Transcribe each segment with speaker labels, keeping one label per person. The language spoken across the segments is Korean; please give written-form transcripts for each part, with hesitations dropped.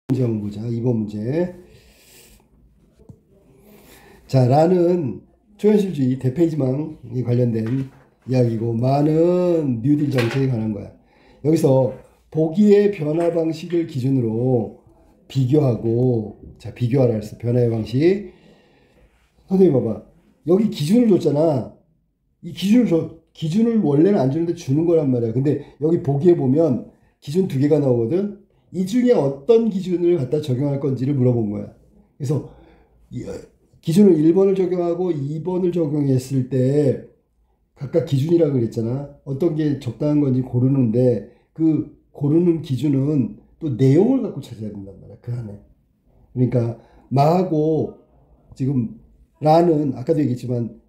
Speaker 1: 문제 한번 보자. 2번 문제. 자, 라는 초현실주의 대페이지망에 관련된 이야기고, 많은 뉴딜 정책에 관한 거야. 여기서 보기의 변화 방식을 기준으로 비교하고, 자, 비교하라 했어. 변화의 방식. 선생님 봐봐. 여기 기준을 줬잖아. 이 기준을 원래는 안 주는데 주는 거란 말이야. 근데 여기 보기에 보면 기준 두 개가 나오거든. 이 중에 어떤 기준을 갖다 적용할 건지를 물어본 거야. 그래서 기준을 1번을 적용하고 2번을 적용했을 때 각각 기준이라고 그랬잖아. 어떤 게 적당한 건지 고르는데, 그 고르는 기준은 또 내용을 갖고 찾아야 된단 말이야. 그 안에. 그러니까 마하고 지금 라는 아까도 얘기했지만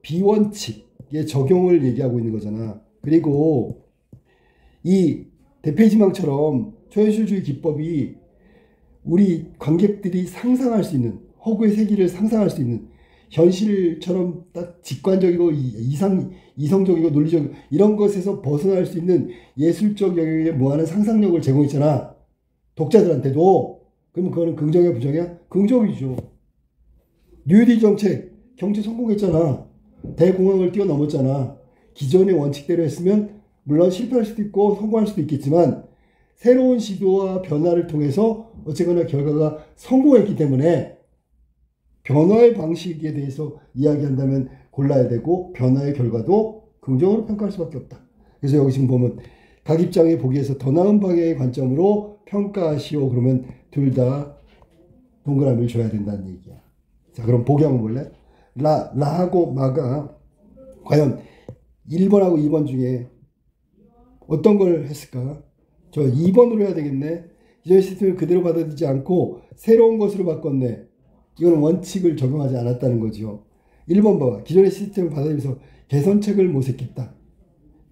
Speaker 1: 비원칙의 적용을 얘기하고 있는 거잖아. 그리고 이 대페이지망처럼 초현실주의 기법이 우리 관객들이 상상할 수 있는, 허구의 세계를 상상할 수 있는, 현실처럼 딱 직관적이고 이성적이고 논리적이고 이런 것에서 벗어날 수 있는 예술적 영역에 무한한 상상력을 제공했잖아. 독자들한테도. 그러면 그거는 긍정이야, 부정이야? 긍정이죠. 뉴딜 정책, 경제 성공했잖아. 대공황을 뛰어넘었잖아. 기존의 원칙대로 했으면 물론 실패할 수도 있고 성공할 수도 있겠지만, 새로운 시도와 변화를 통해서 어쨌거나 결과가 성공했기 때문에 변화의 방식에 대해서 이야기한다면 골라야 되고, 변화의 결과도 긍정으로 평가할 수밖에 없다. 그래서 여기 지금 보면 각 입장의 보기에서 더 나은 방향의 관점으로 평가하시오. 그러면 둘 다 동그라미를 줘야 된다는 얘기야. 자, 그럼 보기 한번 볼래? 라하고 마가 과연 1번하고 2번 중에 어떤 걸 했을까? 저 2번으로 해야 되겠네. 기존의 시스템을 그대로 받아들이지 않고 새로운 것으로 바꿨네. 이거는 원칙을 적용하지 않았다는 거죠. 1번 봐봐. 기존의 시스템을 받아들이면서 개선책을 모색했다.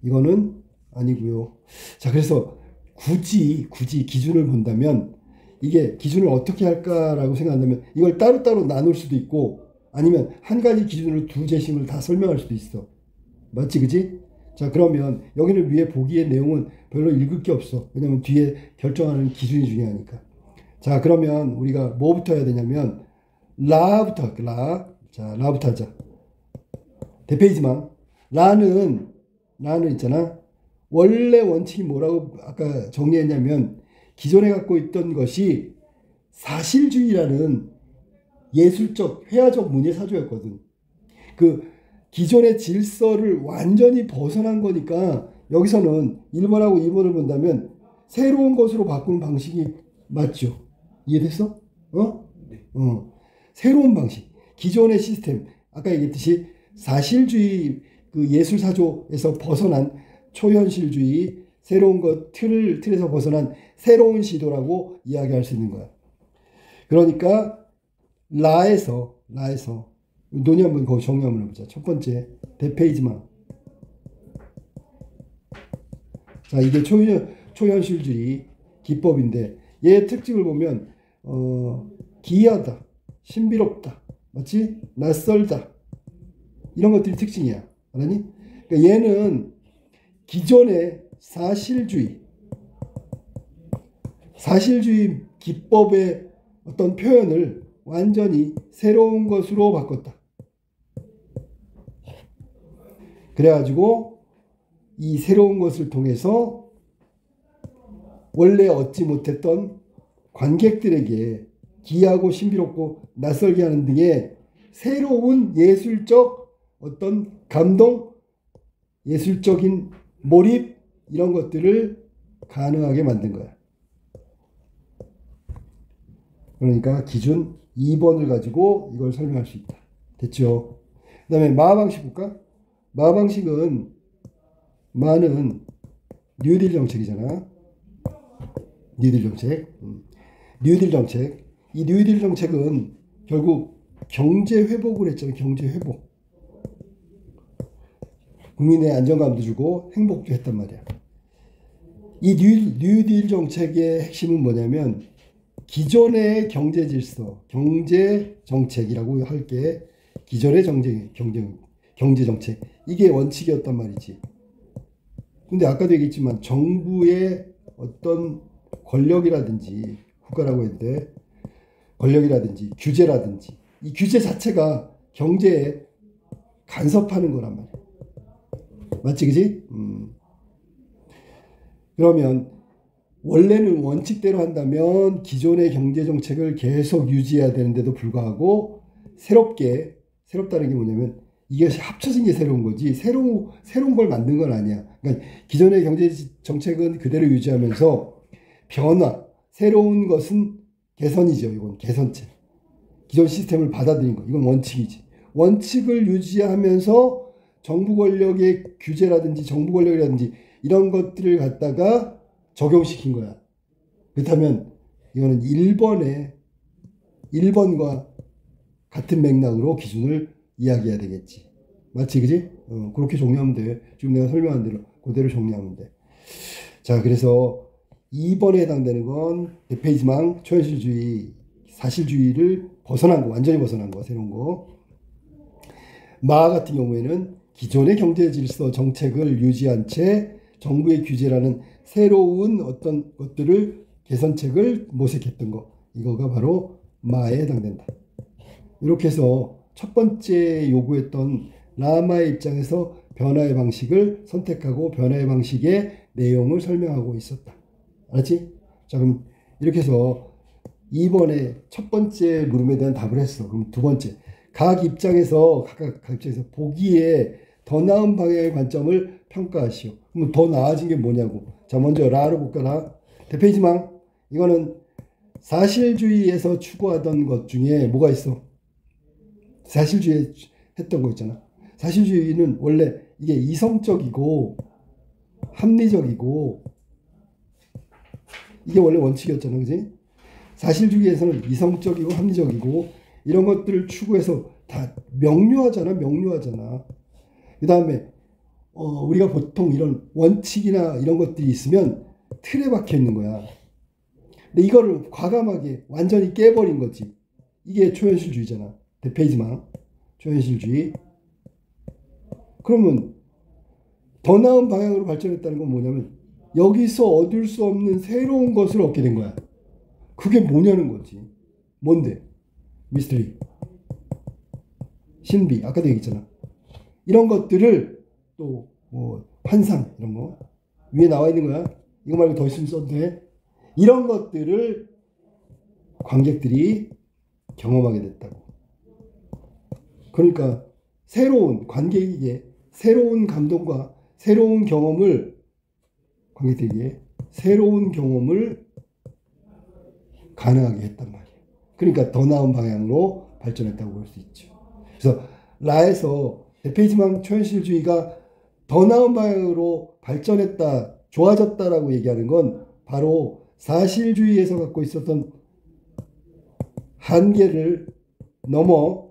Speaker 1: 이거는 아니고요. 자, 그래서 굳이 기준을 본다면, 이게 기준을 어떻게 할까라고 생각한다면 이걸 따로따로 나눌 수도 있고, 아니면 한 가지 기준으로 두 재심을 다 설명할 수도 있어. 맞지, 그지? 자, 그러면 여기는 위에 보기의 내용은 별로 읽을 게 없어. 왜냐면 뒤에 결정하는 기준이 중요하니까. 자, 그러면 우리가 뭐부터 해야 되냐면 라부터 할게. 자, 라부터 하자. 대페이지망. 라는 있잖아. 원래 원칙이 뭐라고 아까 정리했냐면, 기존에 갖고 있던 것이 사실주의라는 예술적 회화적 문예 사조였거든. 그 기존의 질서를 완전히 벗어난 거니까 여기서는 1번하고 2번을 본다면 새로운 것으로 바꾸는 방식이 맞죠. 이해됐어? 새로운 방식. 기존의 시스템, 아까 얘기했듯이 사실주의 그 예술사조에서 벗어난 초현실주의, 새로운 것 틀에서 벗어난 새로운 시도라고 이야기할 수 있는 거야. 그러니까 라에서 논의 한번 거기 정리 한번 해보자. 첫 번째 대페이지망. 자, 이게 초현실주의 기법인데, 얘의 특징을 보면 기이하다, 신비롭다, 맞지? 낯설다, 이런 것들이 특징이야. 알았니? 그러니까 얘는 기존의 사실주의 기법의 어떤 표현을 완전히 새로운 것으로 바꿨다. 그래가지고 이 새로운 것을 통해서 원래 얻지 못했던 관객들에게 기이하고 신비롭고 낯설게 하는 등의 새로운 예술적 어떤 감동, 예술적인 몰입, 이런 것들을 가능하게 만든 거야. 그러니까 기준 2번을 가지고 이걸 설명할 수 있다. 됐죠? 그 다음에 마방식 볼까? 마방식은, 마는 뉴딜 정책이잖아. 뉴딜 정책. 뉴딜 정책. 이 뉴딜 정책은 결국 경제 회복을 했잖아. 경제 회복. 국민의 안정감도 주고 행복도 했단 말이야. 이 뉴딜 정책의 핵심은 뭐냐면, 기존의 경제 질서, 경제 정책이라고 할게. 기존의 경제 정책. 이게 원칙이었단 말이지. 근데 아까도 얘기했지만 정부의 어떤 권력이라든지 국가라고 했는데 권력이라든지 규제라든지 이 규제 자체가 경제에 간섭하는 거란 말이야. 맞지, 그지? 그러면 원래는 원칙대로 한다면 기존의 경제 정책을 계속 유지해야 되는데도 불구하고 새롭다는 게 뭐냐면 이것이 합쳐진 게 새로운 거지 새로운 걸 만든 건 아니야. 그러니까 기존의 경제 정책은 그대로 유지하면서 새로운 것은 개선이죠. 이건 개선책. 기존 시스템을 받아들인 거. 이건 원칙이지. 원칙을 유지하면서 정부 권력의 규제라든지 정부 권력이라든지 이런 것들을 갖다가 적용시킨 거야. 그렇다면 이거는 1번과 같은 맥락으로 기준을 이야기해야 되겠지. 맞지, 그지? 그렇게 정리하면 돼. 지금 내가 설명한 대로 그대로 정리하면 돼. 자, 그래서 2번에 해당되는 건 대페이지망, 초현실주의, 사실주의를 완전히 벗어난 거, 새로운 거. 마 같은 경우에는 기존의 경제 질서 정책을 유지한 채 정부의 규제라는 새로운 어떤 것들을 개선책을 모색했던 거. 이거가 바로 마에 해당된다. 이렇게 해서 첫 번째 요구했던 라마의 입장에서 변화의 방식을 선택하고 변화의 방식의 내용을 설명하고 있었다. 알았지? 자, 그럼 이렇게 해서 2번에 첫 번째 물음에 대한 답을 했어. 그럼 두 번째. 각각 입장에서 보기에 더 나은 방향의 관점을 평가하시오. 그럼 더 나아진 게 뭐냐고. 자, 먼저 라로 볼까나. 대페이지망. 이거는 사실주의에서 추구하던 것 중에 뭐가 있어? 사실주의 했던 거 있잖아. 사실주의는 원래 이게 이성적이고 합리적이고 이게 원래 원칙이었잖아. 그지? 사실주의에서는 이성적이고 합리적이고 이런 것들을 추구해서 다 명료하잖아. 그 다음에 우리가 보통 이런 원칙이나 이런 것들이 있으면 틀에 박혀 있는 거야. 근데 이거를 과감하게 완전히 깨버린 거지. 이게 초현실주의잖아. 대페이지망. 초현실주의. 그러면 더 나은 방향으로 발전했다는 건 뭐냐면 여기서 얻을 수 없는 새로운 것을 얻게 된 거야. 그게 뭐냐는 거지. 뭔데? 미스터리. 신비. 아까도 얘기했잖아. 이런 것들을 또 뭐 환상 이런 거 위에 나와 있는 거야. 이거 말고 더 있으면 써도 돼. 이런 것들을 관객들이 경험하게 됐다고. 그러니까 관객에게 새로운 감동과 새로운 경험을 가능하게 했단 말이에요. 그러니까 더 나은 방향으로 발전했다고 볼 수 있죠. 그래서 라에서 대페이지망 초현실주의가 더 나은 방향으로 발전했다, 좋아졌다라고 얘기하는 건 바로 사실주의에서 갖고 있었던 한계를 넘어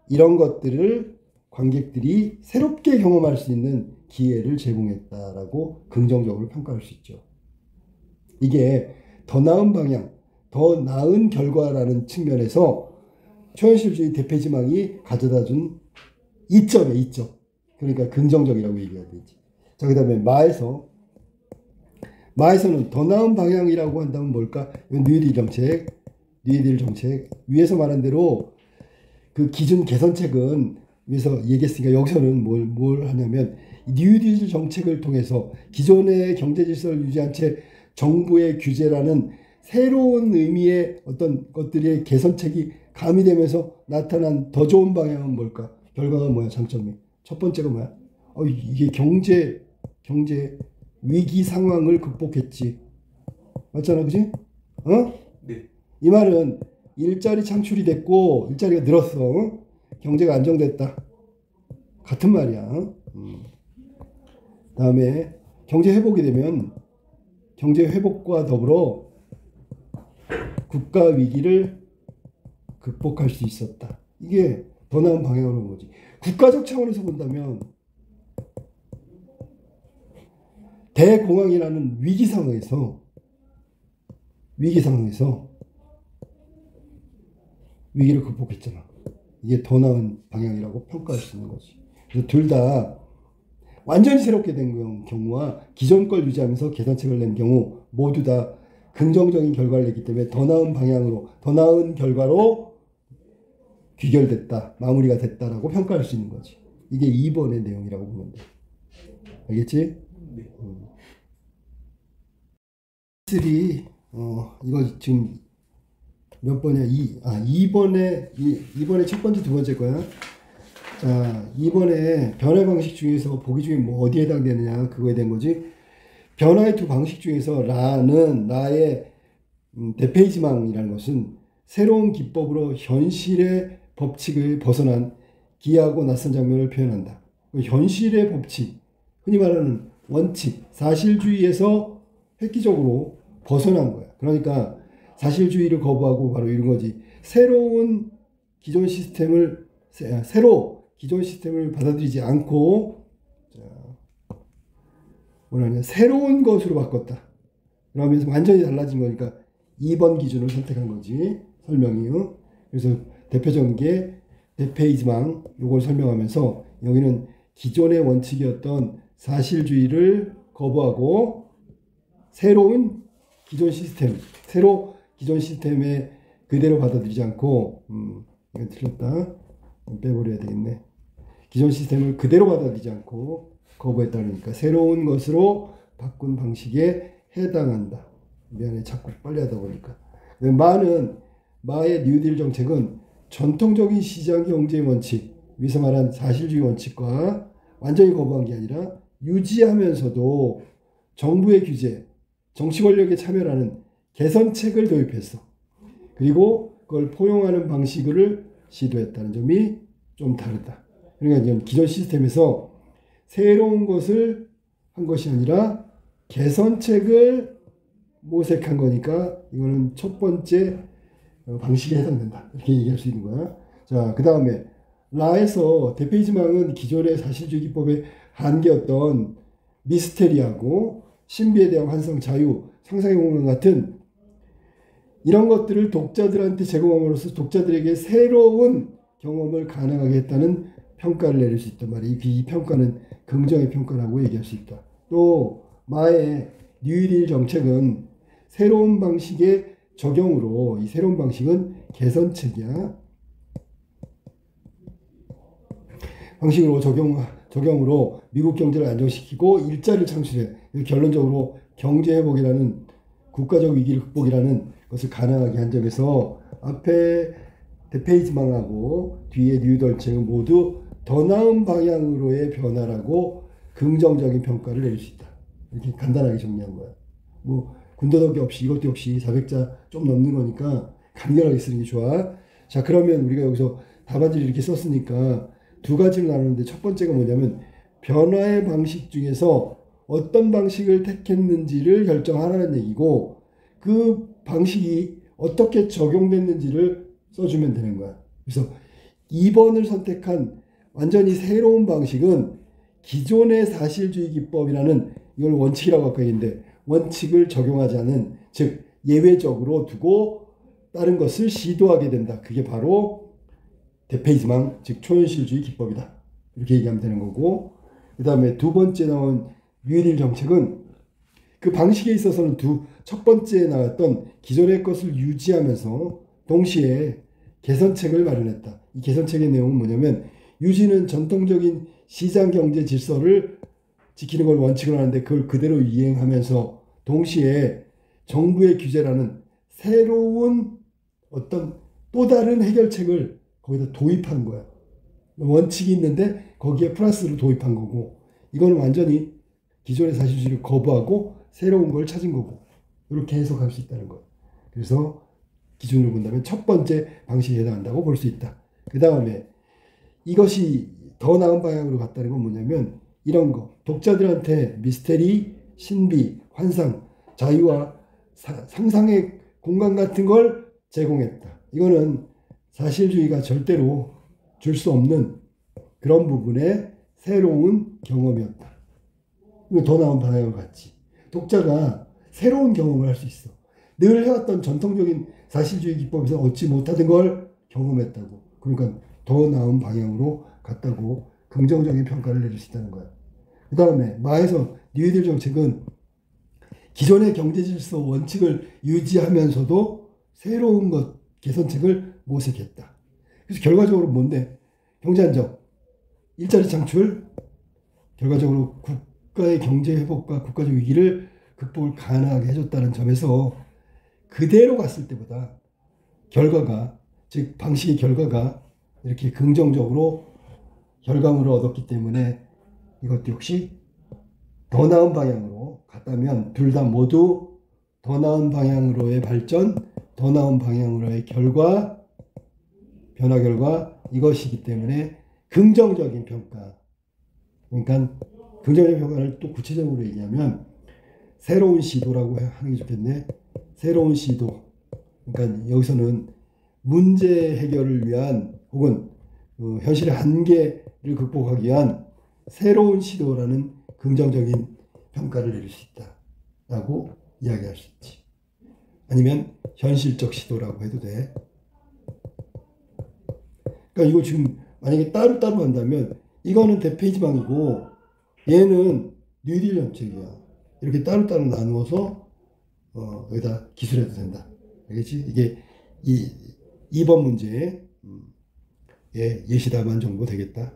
Speaker 1: 이런 것들을 관객들이 새롭게 경험할 수 있는 기회를 제공했다라고 긍정적으로 평가할 수 있죠. 이게 더 나은 방향, 더 나은 결과라는 측면에서 초현실주의 대페이지망이 가져다준 이점이에요. 이점. 그러니까 긍정적이라고 얘기해야 되지. 자, 그 다음에 마에서는 더 나은 방향이라고 한다면 뭘까? 뉴딜 정책. 위에서 말한 대로 그 기준 개선책은 위에서 얘기했으니까 여기서는 뭘 하냐면 뉴딜 정책을 통해서 기존의 경제 질서를 유지한 채 정부의 규제라는 새로운 의미의 어떤 것들의 개선책이 가미되면서 나타난 더 좋은 방향은 뭘까? 결과가 뭐야? 장점이. 첫 번째가 뭐야? 이게 경제 위기 상황을 극복했지. 맞잖아, 그지?
Speaker 2: 네.
Speaker 1: 이 말은 일자리 창출이 됐고 일자리가 늘었어. 경제가 안정됐다. 같은 말이야. 다음에 경제 회복이 되면 경제 회복과 더불어 국가 위기를 극복할 수 있었다. 이게 더 나은 방향으로 온 거지. 국가적 차원에서 본다면 대공황이라는 위기 상황에서 위기를 극복했잖아. 이게 더 나은 방향이라고 평가할 수 있는 거지. 그래서 둘 다 완전히 새롭게 된 경우와 기존 걸 유지하면서 개선책을 낸 경우 모두 다 긍정적인 결과를 냈기 때문에 더 나은 방향으로, 더 나은 결과로 귀결됐다, 마무리가 됐다라고 평가할 수 있는 거지. 이게 2번의 내용이라고 보면 돼. 알겠지?
Speaker 2: 네.
Speaker 1: 3, 이거 지금 몇 번이야? 2번에 첫 번째, 두 번째 거야. 자, 2번에 변화 방식 중에서 보기 중에 뭐 어디에 해당되느냐, 그거에 대한 거지. 변화의 두 방식 중에서 라의 대페이지망이라는 것은 새로운 기법으로 현실의 법칙을 벗어난 기이하고 낯선 장면을 표현한다. 현실의 법칙, 흔히 말하는 원칙, 사실주의에서 획기적으로 벗어난 거야. 그러니까 사실주의를 거부하고 바로 이런 거지. 기존 시스템을 받아들이지 않고, 뭐냐면 새로운 것으로 바꿨다. 그러면서 완전히 달라진 거니까 2번 기준을 선택한 거지. 설명이. 그래서 대표적인 게 대페이지망, 요걸 설명하면서 여기는 기존의 원칙이었던 사실주의를 거부하고 새로운 기존 시스템에 그대로 받아들이지 않고, 이건 틀렸다. 빼버려야 되겠네. 기존 시스템을 그대로 받아들이지 않고 거부했다니까 새로운 것으로 바꾼 방식에 해당한다. 미안해, 자꾸 빨리 하다 보니까. 마의 뉴딜 정책은 전통적인 시장 경제의 원칙, 위에서 말한 사실주의 원칙과 완전히 거부한 게 아니라 유지하면서도 정부의 규제, 정치 권력에 참여하는 개선책을 도입했어. 그리고 그걸 포용하는 방식을 시도했다는 점이 좀 다르다. 그러니까 기존 시스템에서 새로운 것을 한 것이 아니라 개선책을 모색한 거니까 이거는 첫 번째 방식에 해당된다. 이렇게 얘기할 수 있는 거야. 자, 그 다음에 라에서 대페이지망은 기존의 사실주의 기법의 한계였던 미스테리하고 신비에 대한 환상, 자유, 상상의 공간 같은 이런 것들을 독자들한테 제공함으로써 독자들에게 새로운 경험을 가능하게 했다는 평가를 내릴 수 있단 말이에요. 이 평가는 긍정의 평가라고 얘기할 수 있다. 또 마의 뉴딜 정책은 새로운 방식의 적용으로, 이 새로운 방식은 개선책이야. 방식으로 적용으로 미국 경제를 안정시키고 일자리를 창출해. 결론적으로 경제회복이라는 국가적 위기를 극복이라는 것을 가능하게 한 점에서 앞에 대페이지망하고 뒤에 뉴딜정책은 모두 더 나은 방향으로의 변화라고 긍정적인 평가를 내릴 수 있다. 이렇게 간단하게 정리한 거야. 뭐 군더더기 없이 이것도 없이 400자 좀 넘는 거니까 간결하게 쓰는 게 좋아. 자, 그러면 우리가 여기서 답안지를 이렇게 썼으니까 두 가지를 나누는데 첫 번째가 뭐냐면 변화의 방식 중에서 어떤 방식을 택했는지를 결정하라는 얘기고 그 방식이 어떻게 적용됐는지를 써주면 되는 거야. 그래서 2번을 선택한 완전히 새로운 방식은 기존의 사실주의 기법이라는 이걸 원칙이라고 아까 했는데 원칙을 적용하지 않은, 즉 예외적으로 두고 다른 것을 시도하게 된다. 그게 바로 대페이지망, 즉 초현실주의 기법이다. 이렇게 얘기하면 되는 거고, 그 다음에 두 번째 나온 뉴딜 정책은 그 방식에 있어서는 첫 번째에 나왔던 기존의 것을 유지하면서 동시에 개선책을 마련했다. 이 개선책의 내용은 뭐냐면 유지는 전통적인 시장 경제 질서를 지키는 걸 원칙으로 하는데 그걸 그대로 이행하면서 동시에 정부의 규제라는 새로운 어떤 또 다른 해결책을 거기다 도입한 거야. 원칙이 있는데 거기에 플러스를 도입한 거고, 이거는 완전히 기존의 사실주의를 거부하고 새로운 걸 찾은 거고, 이렇게 해석할 수 있다는 거예요. 그래서 기준으로 본다면 첫 번째 방식에 해당한다고 볼 수 있다. 그 다음에 이것이 더 나은 방향으로 갔다는 건 뭐냐면 이런 거, 독자들한테 미스테리, 신비, 환상, 자유와 상상의 공간 같은 걸 제공했다. 이거는 사실주의가 절대로 줄 수 없는 그런 부분의 새로운 경험이었다. 이거 더 나은 방향으로 갔지. 독자가 새로운 경험을 할 수 있어. 늘 해왔던 전통적인 사실주의 기법에서 얻지 못하던 걸 경험했다고. 그러니까 더 나은 방향으로 갔다고 긍정적인 평가를 내릴 수 있다는 거야. 그 다음에 마에서 뉴딜 정책은 기존의 경제 질서 원칙을 유지하면서도 새로운 것 개선책을 모색했다. 그래서 결과적으로 뭔데? 경제 안정, 일자리 창출, 결과적으로 국가의 경제 회복과 국가적 위기를 극복을 가능하게 해줬다는 점에서 그대로 갔을 때보다 결과가, 즉 방식의 결과가 이렇게 긍정적으로 결과물을 얻었기 때문에 이것도 역시 더 나은 방향으로 갔다면 둘 다 모두 더 나은 방향으로의 발전, 더 나은 방향으로의 결과, 변화 결과 이것이기 때문에 긍정적인 평가. 그러니까 긍정적인 평가를 또 구체적으로 얘기하면 새로운 시도라고 하는 게 좋겠네. 새로운 시도. 그러니까 여기서는 문제 해결을 위한 혹은 현실의 한계를 극복하기 위한 새로운 시도라는 긍정적인 평가를 내릴 수 있다라고 이야기할 수 있지. 아니면 현실적 시도라고 해도 돼. 그러니까 이거 지금 만약에 따로따로 한다면 이거는 대페이지망이고 얘는 뉴딜 정책이야. 이렇게 따로따로 나누어서 여기다 기술해도 된다. 알겠지? 이게 2번 문제의 예시답안 정도 되겠다.